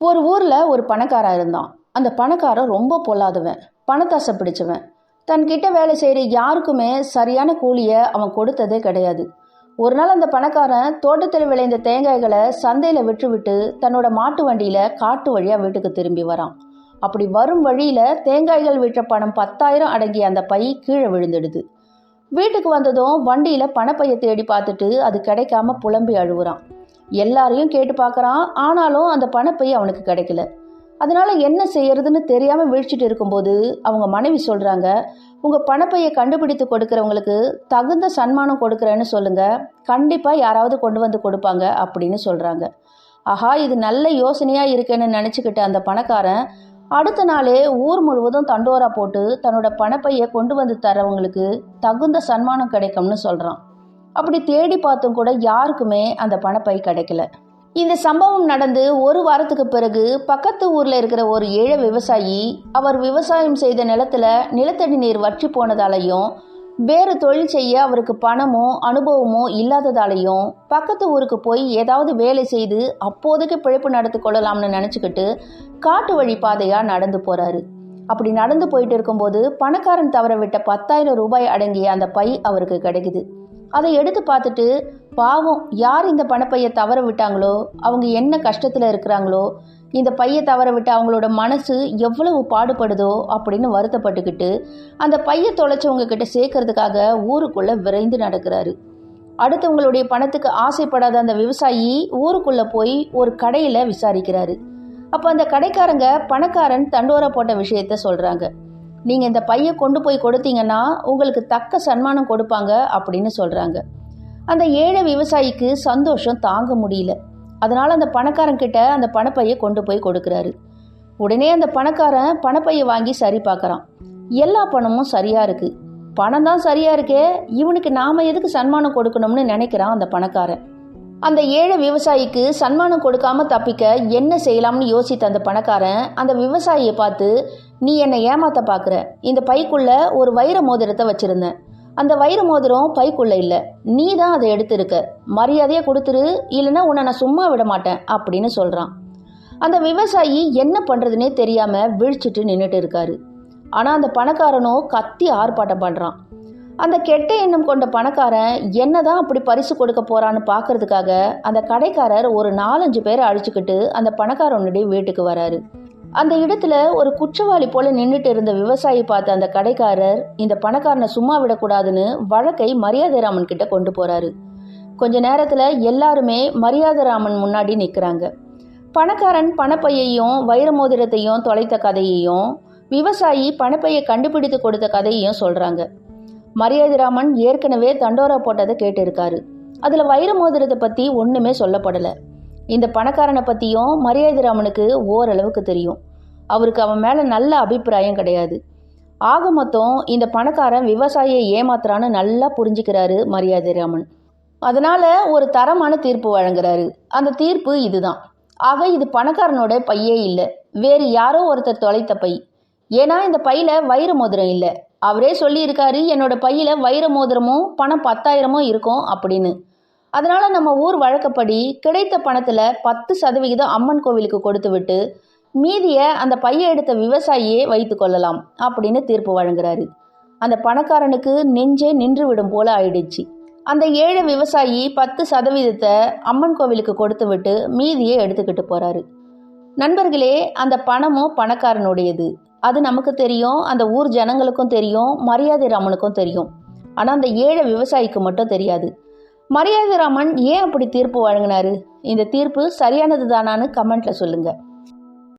ஒரு ஊர்ல ஒரு பணக்காரன் இருந்தான். அந்த பணக்காரன் ரொம்ப பொல்லாதவன், பணத்தாசை பிடிச்சவன். தன்கிட்ட வேலை செய்யற யாருக்குமே சரியான கூலிய அவன் கொடுத்ததே கிடையாது. ஒரு நாள் அந்த பணக்காரன் தோட்டத்தில் விளைந்த தேங்காய்களை சந்தையில விற்றுவிட்டு தன்னோட மாட்டு வண்டியில காட்டு வழியா வீட்டுக்கு திரும்பி வரான். அப்படி வரும் வழியில தேங்காய்கள் விற்ற பணம் 10,000 அடங்கிய அந்த பை கீழே விழுந்துடுது. வீட்டுக்கு வந்ததும் வண்டியில பணப்பையை தேடி பார்த்துட்டு அது கிடைக்காம புலம்பி அழுகுறான். எல்லாரையும் கேட்டு பார்க்கறான். ஆனாலும் அந்த பணப்பை அவனுக்கு கிடைக்கல. அதனால என்ன செய்யறதுன்னு தெரியாம விழிச்சிட்டு இருக்கும்போது அவங்க மனைவி சொல்றாங்க, உங்க பணப்பையை கண்டுபிடித்து கொடுக்கறவங்களுக்கு தகுந்த சன்மானம் கொடுக்கறேன்னு சொல்லுங்க, கண்டிப்பா யாராவது கொண்டு வந்து கொடுப்பாங்க அப்படின்னு சொல்றாங்க. ஆஹா, இது நல்ல யோசனையா இருக்குன்னு நினைச்சுக்கிட்ட அந்த பணக்காரன் அடுத்த நாளே ஊர் முழுவதும் தண்டோரா போட்டு தன்னோட பணப்பையை கொண்டு வந்து தரவங்களுக்கு தகுந்த சன்மானம் கிடைக்கும்னு சொல்றான். அப்படி தேடி பார்த்தும் கூட யாருக்குமே அந்த பணப்பை கிடைக்கல. இந்த சம்பவம் நடந்து ஒரு வாரத்துக்கு பிறகு பக்கத்து ஊர்ல இருக்கிற ஒரு ஏழை விவசாயி அவர் விவசாயம் செய்த நிலத்துல நிலத்தடி நீர் வற்றி போனதாலையும் வேறு தொழில் செய்ய அவருக்கு பணமோ அனுபவமோ இல்லாததாலையும் பக்கத்து ஊருக்கு போய் ஏதாவது வேலை செய்து அப்போதைக்கு பிழைப்பு நடத்தி கொள்ளலாம்னு நினைச்சுக்கிட்டு காட்டு வழி பாதையா நடந்து போறாரு. அப்படி நடந்து போயிட்டு இருக்கும்போது பணக்காரன் தவற விட்ட 10,000 ரூபாய் அடங்கிய அந்த பை அவருக்கு கிடைக்குது. அதை எடுத்து பார்த்துட்டு, பாவம், யார் இந்த பணப்பையை தவற விட்டாங்களோ, அவங்க என்ன கஷ்டத்தில் இருக்கிறாங்களோ, இந்த பையை தவற விட்டு அவங்களோட மனசு எவ்வளவு பாடுபடுதோ அப்படின்னு வருத்தப்பட்டுக்கிட்டு அந்த பையை தொலைச்சவங்க கிட்ட சேர்க்கறதுக்காக ஊருக்குள்ள விரைந்து நடக்கிறாரு. அடுத்தவங்களுடைய பணத்துக்கு ஆசைப்படாத அந்த விவசாயி ஊருக்குள்ள போய் ஒரு கடையில விசாரிக்கிறாரு. அப்போ அந்த கடைக்காரங்க பணக்காரன் தண்டோரா போட்ட விஷயத்த சொல்றாங்க. நீங்க இந்த பையை கொண்டு போய் கொடுத்தீங்கன்னா உங்களுக்கு தக்க சன்மானம் கொடுப்பாங்க அப்படின்னு சொல்றாங்க. அந்த ஏழை விவசாயிக்கு சந்தோஷம் தாங்க முடியல. அதனால அந்த பணக்காரன் கிட்ட அந்த பணப்பையை கொண்டு போய் கொடுக்கறாரு. உடனே அந்த பணக்காரன் பணப்பையை வாங்கி சரி பார்க்கறான். எல்லா பணமும் சரியா இருக்கு. பணம் தான் சரியா இருக்கே, இவனுக்கு நாம எதுக்கு சன்மானம் கொடுக்கணும்னு நினைக்கிறான் அந்த பணக்காரன். அந்த ஏழை விவசாயிக்கு சன்மானம் கொடுக்காம தப்பிக்க என்ன செய்யலாம்னு யோசித்த அந்த பணக்காரன் அந்த விவசாயியை பார்த்து, நீ என்னை ஏமாத்த பார்க்குற, இந்த பைக்குள்ள ஒரு வைர மோதிரத்தை வச்சிருந்தேன், அந்த வைர மோதிரம் பைக்குள்ள இல்லை, நீ தான் அதை எடுத்திருக்க, மரியாதையை கொடுத்துரு, இல்லைன்னா உன்னை நான் சும்மா விட மாட்டேன் அப்படின்னு சொல்றான். அந்த விவசாயி என்ன பண்றதுன்னே தெரியாம விழிச்சிட்டு நின்றுட்டு இருக்காரு. ஆனா அந்த பணக்காரனோ கத்தி ஆர்ப்பாட்டம் பண்றான். அந்த கெட்ட எண்ணம் கொண்ட பணக்காரன் என்னதான் அப்படி பரிசு கொடுக்க போறான்னு பாக்குறதுக்காக அந்த கடைக்காரர் ஒரு 4-5 பேரை அழிச்சுக்கிட்டு அந்த பணக்காரனுடைய வீட்டுக்கு வராரு. அந்த இடத்துல ஒரு குற்றவாளி போல நின்றுட்டு இருந்த விவசாயி பார்த்த அந்த கடைக்காரர் இந்த பணக்காரனை சும்மா விடக்கூடாதுன்னு வழக்கை மரியாதைராமன் கிட்ட கொண்டு போறாரு. கொஞ்ச நேரத்துல எல்லாருமே மரியாதைராமன் முன்னாடி நிக்கிறாங்க. பணக்காரன் பணப்பையையும் வைர மோதிரத்தையும் தொலைத்த கதையையும் விவசாயி பணப்பையை கண்டுபிடித்து கொடுத்த கதையையும் சொல்றாங்க. மரியாதைராமன் ஏற்கனவே தண்டோரா போட்டதை கேட்டு இருக்காரு. அதுல வைர மோதிரத்தை பத்தி ஒண்ணுமே சொல்லப்படல. இந்த பணக்காரனை பத்தியும் மரியாதைராமனுக்கு ஓரளவுக்கு தெரியும். அவருக்கு அவன் மேல நல்ல அபிப்பிராயம் கிடையாது. ஆக மொத்தம் இந்த பணக்காரன் விவசாயியை ஏமாத்துறான்னு நல்லா புரிஞ்சுக்கிறாரு மரியாதைராமன். அதனால ஒரு தரமான தீர்ப்பு வழங்குறாரு. அந்த தீர்ப்பு இதுதான். ஆக இது பணக்காரனோட பையே இல்லை, வேறு யாரோ ஒருத்தர் தொலைத்த பை. ஏன்னா இந்த பையில வைர மோதிரம் இல்லை. அவரே சொல்லி இருக்காரு, என்னோட பையில வைர மோதிரமும் பணம் 10,000 இருக்கும் அப்படின்னு. அதனால நம்ம ஊர் வழக்கப்படி கிடைத்த பணத்துல 10% அம்மன் கோவிலுக்கு கொடுத்து விட்டு மீதிய அந்த பையை எடுத்த விவசாயியே வைத்து கொள்ளலாம் அப்படின்னு தீர்ப்பு வழங்குறாரு. அந்த பணக்காரனுக்கு நெஞ்சே நின்று விடும் போல ஆயிடுச்சு. அந்த ஏழை விவசாயி 10% அம்மன் கோவிலுக்கு கொடுத்து விட்டு மீதியை எடுத்துக்கிட்டு போறாரு. நண்பர்களே, அந்த பணமும் பணக்காரனுடையது, அது நமக்கு தெரியும், அந்த ஊர் ஜனங்களுக்கும் தெரியும், மரியாதைராமனுக்கும் தெரியும். ஆனா அந்த ஏழை விவசாயிக்கு மட்டும் தெரியாது. மரியாதைராமன் ஏன் அப்படி தீர்ப்பு வழங்கினாரு? இந்த தீர்ப்பு சரியானது தானான்னு கமெண்ட்ல சொல்லுங்க.